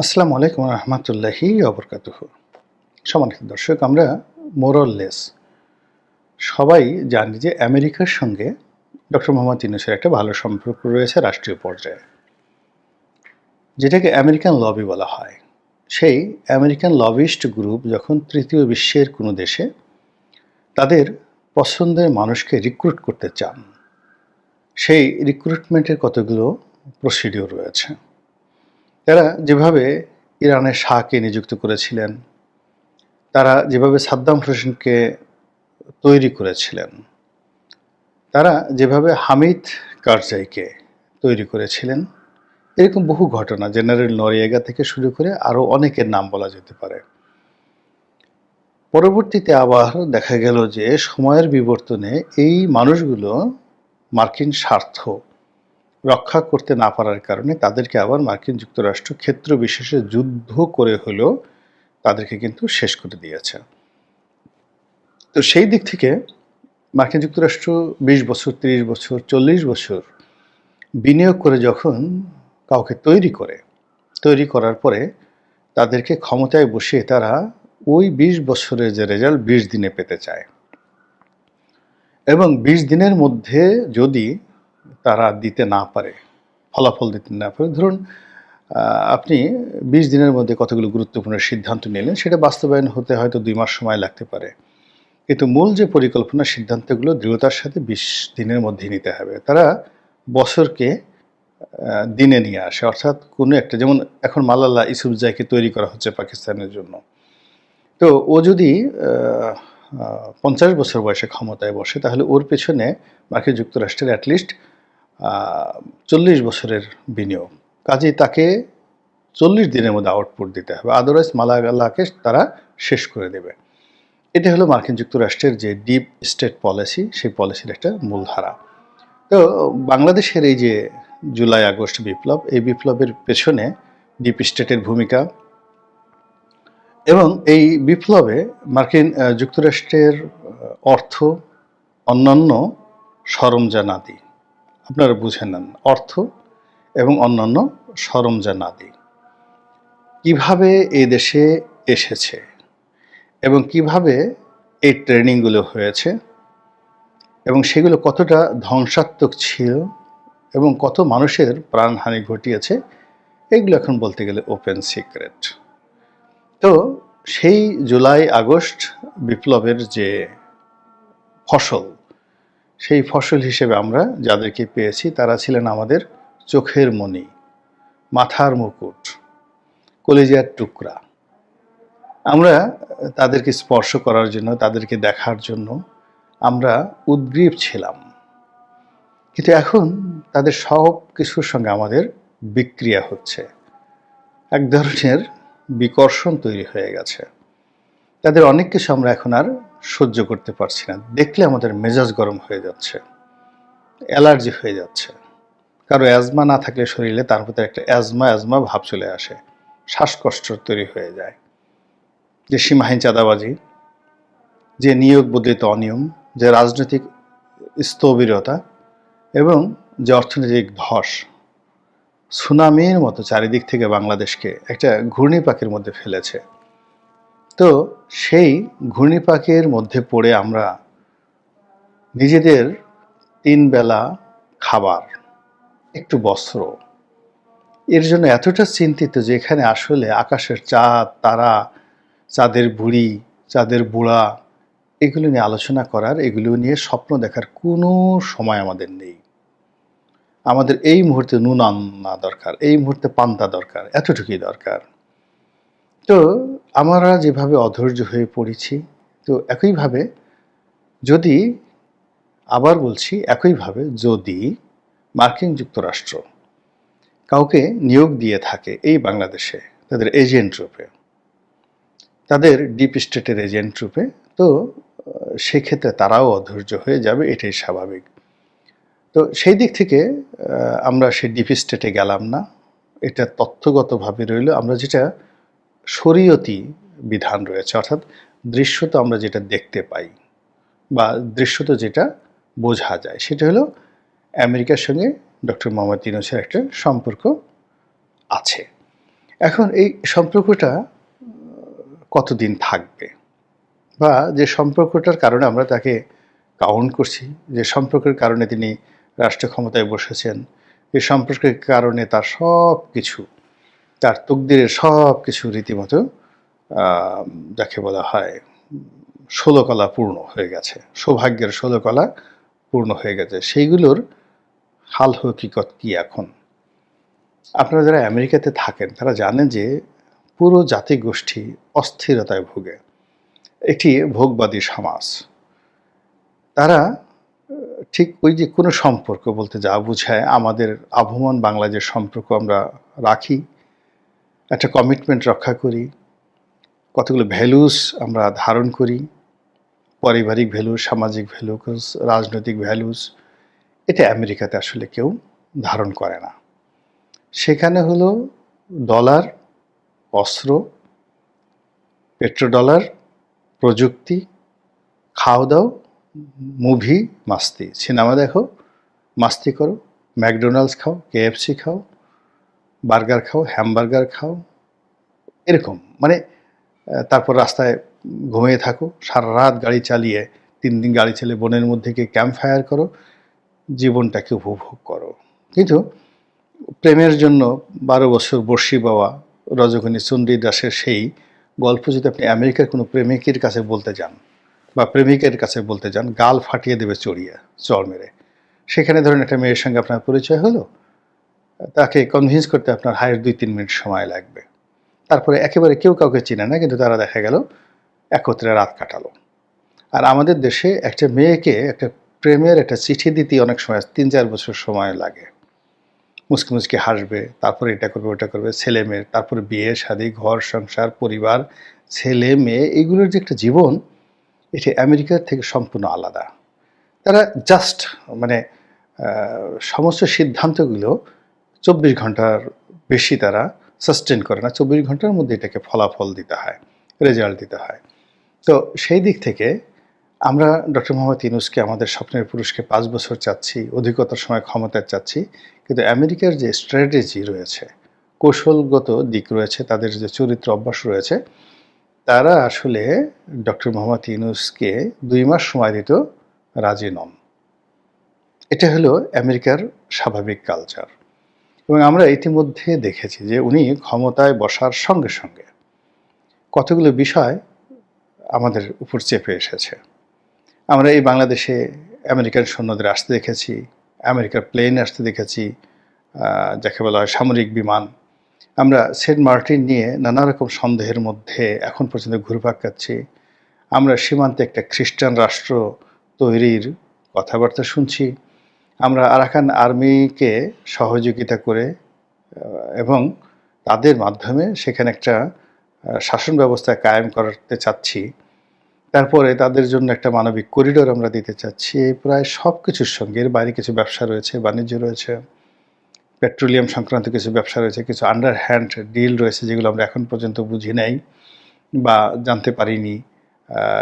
আসসালামু আলাইকুম রহমতুল্লাহি ওবরকাতুহু। সম্মানিত দর্শক, আমরা মোরললেস সবাই জানি যে আমেরিকার সঙ্গে ডক্টর মোহাম্মদ ইউনূসের একটা ভালো সম্পর্ক রয়েছে রাষ্ট্রীয় পর্যায়ে, যেটাকে আমেরিকান লবি বলা হয়। সেই আমেরিকান লবিস্ট গ্রুপ যখন তৃতীয় বিশ্বের কোনো দেশে তাদের পছন্দের মানুষকে রিক্রুট করতে চান, সেই রিক্রুটমেন্টের কতগুলো প্রসিডিওর রয়েছে। তারা যেভাবে ইরানের শাহকে নিযুক্ত করেছিলেন, তারা যেভাবে সাদ্দাম হোসেনকে তৈরি করেছিলেন, তারা যেভাবে হামিদ কারজাইকে তৈরি করেছিলেন, এরকম বহু ঘটনা, জেনারেল নরিয়েগা থেকে শুরু করে আরও অনেকের নাম বলা যেতে পারে। পরবর্তীতে আবার দেখা গেল যে সময়ের বিবর্তনে এই মানুষগুলো মার্কিন স্বার্থ রক্ষা করতে না পারার কারণে তাদেরকে আবার মার্কিন যুক্তরাষ্ট্র ক্ষেত্র বিশেষে যুদ্ধ করে হলেও তাদেরকে কিন্তু শেষ করে দিয়েছে। তো সেই দিক থেকে মার্কিন যুক্তরাষ্ট্র ২০ বছর, ৩০ বছর, ৪০ বছর বিনিয়োগ করে যখন কাউকে তৈরি করার পরে তাদেরকে ক্ষমতায় বসিয়ে তারা ওই ২০ বছরের যে রেজাল্ট ২০ দিনে পেতে চায়, এবং ২০ দিনের মধ্যে যদি তারা দিতে না পারে, ফলাফল দিতে না পারে, ধরুন আপনি ২০ দিনের মধ্যে কতগুলো গুরুত্বপূর্ণ সিদ্ধান্ত নিলেন, সেটা বাস্তবায়ন হতে হয়তো ২ মাস সময় লাগতে পারে, কিন্তু মূল যে পরিকল্পনা, সিদ্ধান্তগুলো দৃঢ়তার সাথে ২০ দিনের মধ্যে নিতে হবে। তারা বছরকে দিনে নিয়ে আসে, অর্থাৎ কোনো একটা, যেমন এখন মালালা ইউসুফজাইকে তৈরি করা হচ্ছে পাকিস্তানের জন্য। তো ও যদি ৫০ বছর বয়সে ক্ষমতায় বসে, তাহলে ওর পেছনে মার্কিন যুক্তরাষ্ট্রের অ্যাটলিস্ট ৪০ বছরের বিনিয়োগ। কাজেই তাকে ৪০ দিনের মধ্যে আউটপুট দিতে হবে, আদারওয়াইজ মালালাকে তারা শেষ করে দেবে। এটা হলো মার্কিন যুক্তরাষ্ট্রের যে ডিপ স্টেট পলিসি, সেই পলিসির একটা মূলধারা। তো বাংলাদেশের এই যে জুলাই আগস্ট বিপ্লব, এই বিপ্লবের পেছনে ডিপ স্টেটের ভূমিকা, এবং এই বিপ্লবে মার্কিন যুক্তরাষ্ট্রের অর্থ, অন্যান্য সরঞ্জামাদি, আপনারা বুঝে নেন, অর্থ এবং অন্যান্য সরঞ্জামাদি কিভাবে এই দেশে এসেছে এবং কিভাবে এই ট্রেনিংগুলো হয়েছে এবং সেগুলো কতটা ধ্বংসাত্মক ছিল এবং কত মানুষের প্রাণহানি ঘটিয়েছে, এগুলো এখন বলতে গেলে ওপেন সিক্রেট। তো সেই জুলাই আগস্ট বিপ্লবের যে ফসল, সেই ফসল হিসেবে আমরা যাদেরকে পেয়েছি তারা ছিলেন আমাদের চোখের মণি, মাথার মুকুট, কলিজার টুকরা। আমরা তাদেরকে স্পর্শ করার জন্য, তাদেরকে দেখার জন্য আমরা উদ্গ্রীব ছিলাম, কিন্তু এখন তাদের সব কিছুর সঙ্গে আমাদের বিক্রিয়া হচ্ছে, এক ধরনের বিকর্ষণ তৈরি হয়ে গেছে। তাদের অনেক কিছু আমরা এখন আর সহ্য করতে পারছি না, দেখলে আমাদের মেজাজ গরম হয়ে যাচ্ছে, অ্যালার্জি হয়ে যাচ্ছে। কারো অ্যাজমা না থাকলে শরীরে তার মধ্যে একটা অ্যাজমা ভাব চলে আসে, শ্বাসকষ্ট তৈরি হয়ে যায়। যে সীমাহীন চাঁদাবাজি, যে নিয়োগ বদলিত অনিয়ম, যে রাজনৈতিক স্থবিরতা এবং যে অর্থনৈতিক ধস, সুনামির মতো চারিদিক থেকে বাংলাদেশকে একটা ঘূর্ণিপাকের মধ্যে ফেলেছে। তো সেই ঘূর্ণিপাকের মধ্যে পড়ে আমরা নিজেদের ৩ বেলা খাবার, একটু বস্ত্র, এর জন্য এতটা চিন্তিত যে এখানে আসলে আকাশের চাঁদ, তারা, চাঁদের বুড়ি, চাঁদের বুড়া, এগুলো নিয়ে আলোচনা করার, এগুলো নিয়ে স্বপ্ন দেখার কোনো সময় আমাদের নেই। আমাদের এই মুহূর্তে নুন আনা দরকার, এই মুহূর্তে পান্তা দরকার, এতটুকুই দরকার। তো আমরা যেভাবে অধৈর্য হয়ে পড়েছি, তো একইভাবে যদি, আবার বলছি, একইভাবে যদি মার্কিন যুক্তরাষ্ট্র কাউকে নিয়োগ দিয়ে থাকে এই বাংলাদেশে তাদের এজেন্ট রূপে, তাদের ডিপ স্টেটের এজেন্ট রূপে, তো সেক্ষেত্রে তারাও অধৈর্য হয়ে যাবে, এটাই স্বাভাবিক। তো সেই দিক থেকে আমরা সেই ডিপ স্টেটে গেলাম না, এটা তথ্যগতভাবে রইল। আমরা যেটা শরীয়তি বিধান রয়েছে, অর্থাৎ দৃশ্যত আমরা যেটা দেখতে পাই বা দৃশ্যত যেটা বোঝা যায়, সেটা হলো আমেরিকার সঙ্গে ডক্টর মোহাম্মদ ইউনূসের একটা সম্পর্ক আছে। এখন এই সম্পর্কটা কতদিন থাকবে, বা যে সম্পর্কটার কারণে আমরা তাকে কাউন্ট করছি, যে সম্পর্কের কারণে তিনি রাষ্ট্র ক্ষমতায় বসেছেন, যে সম্পর্কের কারণে তার সব কিছু, তার তকদিরের সব কিছু রীতিমতো যাকে বলা হয় ষোলকলা পূর্ণ হয়ে গেছে, সৌভাগ্যের ষোলকলা পূর্ণ হয়ে গেছে, সেইগুলোর হাল হকিকত কি এখন? আপনারা যারা আমেরিকাতে থাকেন তারা জানেন যে পুরো জাতিগোষ্ঠী অস্থিরতায় ভোগে, একটি ভোগবাদী সমাজ। তারা ঠিক ওই যে কোনো সম্পর্ক বলতে যা বোঝায়, আমাদের আবহমান বাংলা যে সম্পর্ক আমরা রাখি, একটা কমিটমেন্ট রক্ষা করি, কতগুলো ভ্যালুস আমরা ধারণ করি, পারিবারিক ভ্যালুস, সামাজিক ভ্যালুস, রাজনৈতিক ভ্যালুস, এটা আমেরিকাতে আসলে কেউ ধারণ করে না। সেখানে হলো ডলার, অস্ত্র, পেট্রোডলার, প্রযুক্তি, খাও দাও, মুভি, মাস্তি, সিনেমা দেখো, মাস্তি করো, ম্যাকডোনাল্ডস খাও, কেএফসি খাও, বার্গার খাও, হ্যামবার্গার খাও, এরকম। মানে তারপর রাস্তায় ঘুমিয়ে থাকো, সারা রাত গাড়ি চালিয়ে, 3 দিন গাড়ি চালিয়ে বনের মধ্যে গিয়ে ক্যাম্প ফায়ার করো, জীবনটাকে উপভোগ করো। কিন্তু প্রেমের জন্য 12 বছর বর্ষি বাবা রজকিনী চণ্ডীদাসের সেই গল্প যদি আপনি আমেরিকার কোনো প্রেমিকের কাছে বলতে যান বা প্রেমিকের কাছে বলতে যান, গাল ফাটিয়ে দেবে চড় মেরে। সেখানে ধরেন একটা মেয়ের সঙ্গে আপনার পরিচয় হলো, তাকে কনভিন্স করতে আপনার হায়েস্ট 2-3 মিনিট সময় লাগবে। তারপরে একেবারে কেউ কাউকে চিনে না, কিন্তু তারা দেখা গেল একত্রে রাত কাটালো। আর আমাদের দেশে একটা মেয়েকে একটা প্রেমের একটা চিঠি দিতে অনেক সময় 3-4 বছর সময় লাগে। মুচকি মুচকি হাসবে, তারপরে এটা করবে ওটা করবে, ছেলে মেয়ের, তারপরে বিয়ে শাদী, ঘর সংসার, পরিবার, ছেলে মেয়ে, এইগুলোর যে একটা জীবন, এটি আমেরিকার থেকে সম্পূর্ণ আলাদা। তারা জাস্ট মানে সমস্ত সিদ্ধান্তগুলো 24 ঘন্টার বেশি তারা সাস্টেন করে না, 24 ঘন্টার মধ্যে এটাকে ফলাফল দিতে হয়, রেজাল্ট দিতে হয়। তো সেই দিক থেকে আমরা ডক্টর মোহাম্মদ ইউনূসকে, আমাদের স্বপ্নের পুরুষকে 5 বছর চাচ্ছি, অধিকতর সময় ক্ষমতায় চাচ্ছি, কিন্তু আমেরিকার যে স্ট্র্যাটেজি রয়েছে, কৌশলগত দিক রয়েছে, তাদের যে চরিত্র অভ্যাস রয়েছে, তারা আসলে ডক্টর মোহাম্মদ ইউনূসকে 2 মাস সময় দিত রাজি নন। এটা হলো আমেরিকার স্বাভাবিক কালচার। এবং আমরা ইতিমধ্যে দেখেছি যে উনি ক্ষমতায় বসার সঙ্গে সঙ্গে কতগুলো বিষয় আমাদের উপর চেপে এসেছে। আমরা এই বাংলাদেশে আমেরিকান সৈন্যদের আসতে দেখেছি, আমেরিকার প্লেন আসতে দেখেছি, যাকে বলা হয় সামরিক বিমান। আমরা সেন্ট মার্টিন নিয়ে নানা রকম সন্দেহের মধ্যে এখন পর্যন্ত ঘুরপাক খাচ্ছি। আমরা সীমান্তে একটা খ্রিস্টান রাষ্ট্র তৈরির কথাবার্তা শুনছি। আমরা আরাকান আর্মিকে সহযোগিতা করে এবং তাদের মাধ্যমে সেখানে একটা শাসন ব্যবস্থা কায়েম করতে চাচ্ছি। তারপরে তাদের জন্য একটা মানবিক করিডোর আমরা দিতে চাচ্ছি। প্রায় সব কিছুর সঙ্গে এর বাইরে কিছু ব্যবসা রয়েছে, বাণিজ্য রয়েছে, পেট্রোলিয়াম সংক্রান্ত কিছু ব্যবসা রয়েছে, কিছু আন্ডার হ্যান্ড ডিল রয়েছে, যেগুলো আমরা এখন পর্যন্ত বুঝি নাই বা জানতে পারিনি,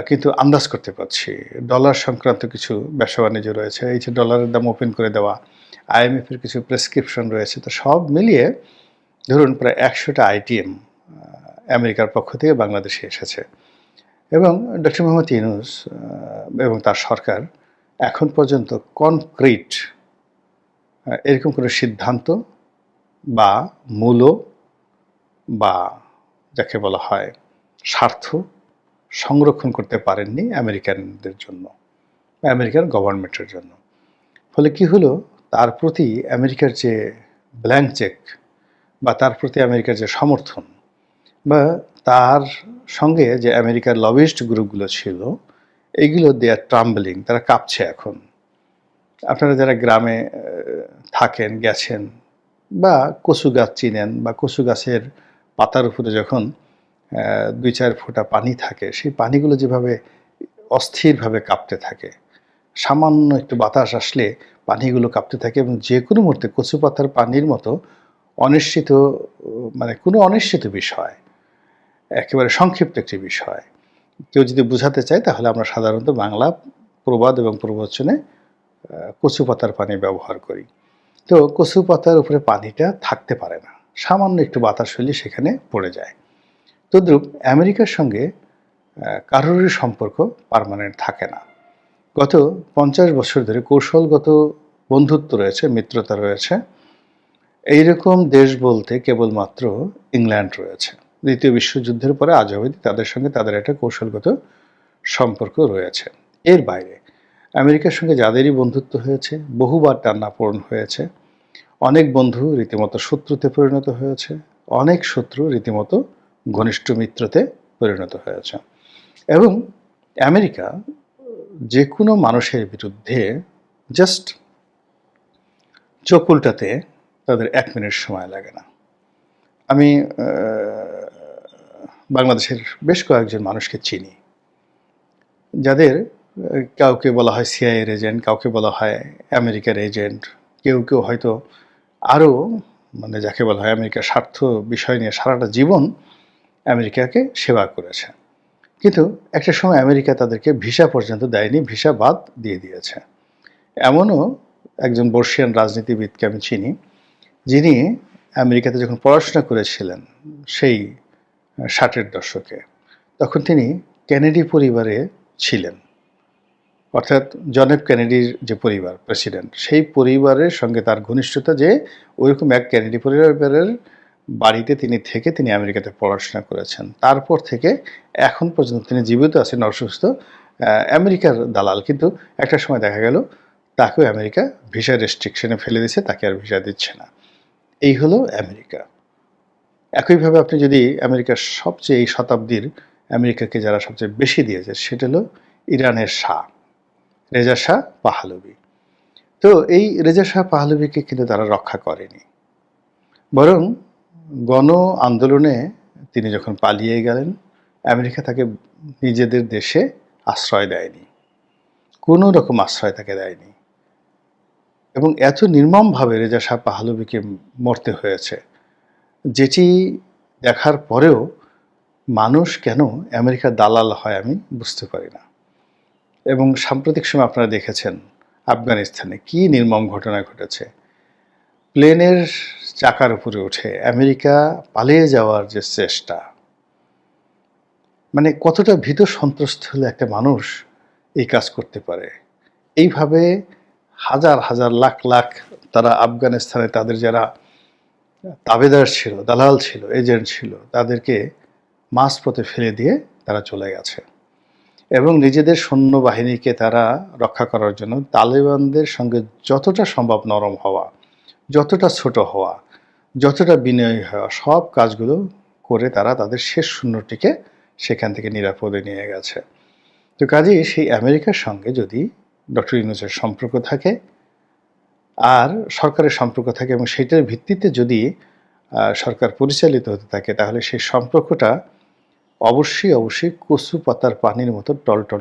কিন্তু আন্দাজ করতে পারছি। ডলার সংক্রান্ত কিছু ব্যবসা বাণিজ্য রয়েছে, এই যে ডলারের দাম ওপেন করে দেওয়া, IMF-এর কিছু প্রেসক্রিপশন রয়েছে। তো সব মিলিয়ে ধরুন প্রায় 100টা আইটেম আমেরিকার পক্ষ থেকে বাংলাদেশে এসেছে। এবং ডক্টর মোহাম্মদ ইউনূস এবং তার সরকার এখন পর্যন্ত কনক্রিট এরকম কোনো সিদ্ধান্ত বা মূল্য বা যাকে বলা হয় স্বার্থ সংরক্ষণ করতে পারেননি আমেরিকানদের জন্য, আমেরিকান গভর্নমেন্টের জন্য। ফলে কি হলো, তার প্রতি আমেরিকার যে ব্ল্যাঙ্ক চেক বা তার প্রতি আমেরিকার যে সমর্থন বা তার সঙ্গে যে আমেরিকার লবিস্ট গ্রুপগুলো ছিল, এইগুলো দে আর ট্রাম্বলিং, তারা কাঁপছে এখন। আপনারা যারা গ্রামে থাকেন, গেছেন বা কচু গাছ চিনেন, বা কচু গাছের পাতার উপরে যখন 2-4 ফোঁটা পানি থাকে, সেই পানিগুলো যেভাবে অস্থিরভাবে কাঁপতে থাকে, সামান্য একটু বাতাস আসলে পানিগুলো কাঁপতে থাকে, এবং যে কোনো মুহূর্তে কচু পাতার পানির মতো অনিশ্চিত, মানে কোনো অনিশ্চিত বিষয়, একেবারে সংক্ষিপ্ত একটি বিষয় কেউ যদি বোঝাতে চায়, তাহলে আমরা সাধারণত বাংলা প্রবাদ এবং প্রবচনে কচু পাতার পানি ব্যবহার করি। তো কচু পাতার উপরে পানিটা থাকতে পারে না, সামান্য একটু বাতাস হলে সেখানে পড়ে যায়। তদ্রূপ আমেরিকার সঙ্গে কারোরই সম্পর্ক পার্মানেন্ট থাকে না। গত 50 বছর ধরে কৌশলগত বন্ধুত্ব রয়েছে, মিত্রতা রয়েছে। এইরকম দেশ বলতে কেবলমাত্র ইংল্যান্ড রয়েছে। দ্বিতীয় বিশ্বযুদ্ধের পরে আজ অবধি তাদের সঙ্গে তাদের একটা কৌশলগত সম্পর্ক রয়েছে। এর বাইরে আমেরিকার সঙ্গে যাদেরই বন্ধুত্ব হয়েছে, বহুবার টানাপোড়েন হয়েছে। অনেক বন্ধু রীতিমতো শত্রুতে পরিণত হয়েছে, অনেক শত্রু রীতিমতো ঘনিষ্ঠ মিত্রতে পরিণত হয়েছে। এবং আমেরিকা যে কোনো মানুষের বিরুদ্ধে জাস্ট চোখ উল্টাতে তাদের 1 মিনিট সময় লাগে না। আমি বাংলাদেশের বেশ কয়েকজন মানুষকে চিনি, যাদের কাউকে বলা হয় সিআইএর এজেন্ট, কাউকে বলা হয় আমেরিকার এজেন্ট, কেউ কেউ হয়তো আরও মানে যাকে বলা হয় আমেরিকার স্বার্থ বিষয় নিয়ে সারাটা জীবন আমেরিকাকে সেবা করেছে। কিন্তু একটা সময় আমেরিকা তাদেরকে ভিসা পর্যন্ত দেয়নি, ভিসা বাদ দিয়ে দিয়েছে। এমনও একজন বর্ষিয়ান রাজনীতিবিদকে আমি চিনি, যিনি আমেরিকাতে যখন পড়াশোনা করেছিলেন সেই 60-এর দশকে, তখন তিনি কেনেডি পরিবারে ছিলেন। অর্থাৎ জন এফ কেনেডির যে পরিবার, প্রেসিডেন্ট, সেই পরিবারের সঙ্গে তার ঘনিষ্ঠতা, যে ওইরকম এক কেনেডি পরিবারের বাড়িতে তিনি থেকে তিনি আমেরিকাতে পড়াশোনা করেছেন। তারপর থেকে এখন পর্যন্ত তিনি জীবিত আছেন, অসুস্থ, আমেরিকার দালাল। কিন্তু একটা সময় দেখা গেল তাকেও আমেরিকা ভিসা রেস্ট্রিকশনে ফেলে দিয়েছে, তাকে আর ভিসা দিচ্ছে না। এই হলো আমেরিকা। একইভাবে আপনি যদি আমেরিকার সবচেয়ে এই শতাব্দীর আমেরিকাকে যারা সবচেয়ে বেশি দিয়েছে সেটা হলো ইরানের শাহ রেজা শাহ পাহলভি। তো এই রেজা শাহ পাহলভিকে কিন্তু তারা রক্ষা করেনি, বরং গণ আন্দোলনে তিনি যখন পালিয়ে গেলেন, আমেরিকা তাকে নিজেদের দেশে আশ্রয় দেয়নি, কোনো রকম আশ্রয় তাকে দেয়নি। এবং এত নির্মমভাবে রেজা শাহ পাহলভিকে মরতে হয়েছে, যেটি দেখার পরেও মানুষ কেন আমেরিকার দালাল হয় আমি বুঝতে পারি না। এবং সাম্প্রতিক সময় আপনারা দেখেছেন আফগানিস্তানে কি নির্মম ঘটনা ঘটেছে। প্লেনের চাকার উপরে উঠে আমেরিকা পালিয়ে যাওয়ার যে চেষ্টা, মানে কতটা ভীত সন্ত্রস্ত হলে একটা মানুষ এই কাজ করতে পারে। এইভাবে হাজার হাজার লাখ লাখ তারা আফগানিস্তানে তাদের যারা তাবেদার ছিল, দালাল ছিল, এজেন্ট ছিল, তাদেরকে মাঝপথে ফেলে দিয়ে তারা চলে গেছে। এবং নিজেদের সৈন্যবাহিনীকে তারা রক্ষা করার জন্য তালেবানদের সঙ্গে যতটা সম্ভব নরম হওয়া, যতটা ছোট হওয়া, যতটা বিনয়ী হওয়া, সব কাজগুলো করে তারা তাদের শেষ সৈন্যটিকে সেখান থেকে নিরাপদে নিয়ে গেছে। তো কাজেই সেই আমেরিকার সঙ্গে যদি ডক্টর ইউনূসের সম্পর্ক থাকে আর সরকারের সম্পর্ক থাকে এবং সেটার ভিত্তিতে যদি সরকার পরিচালিত হতে থাকে, তাহলে সেই সম্পর্কটা অবশ্যই অবশ্যই কচু পাতার পানির মতো টলটল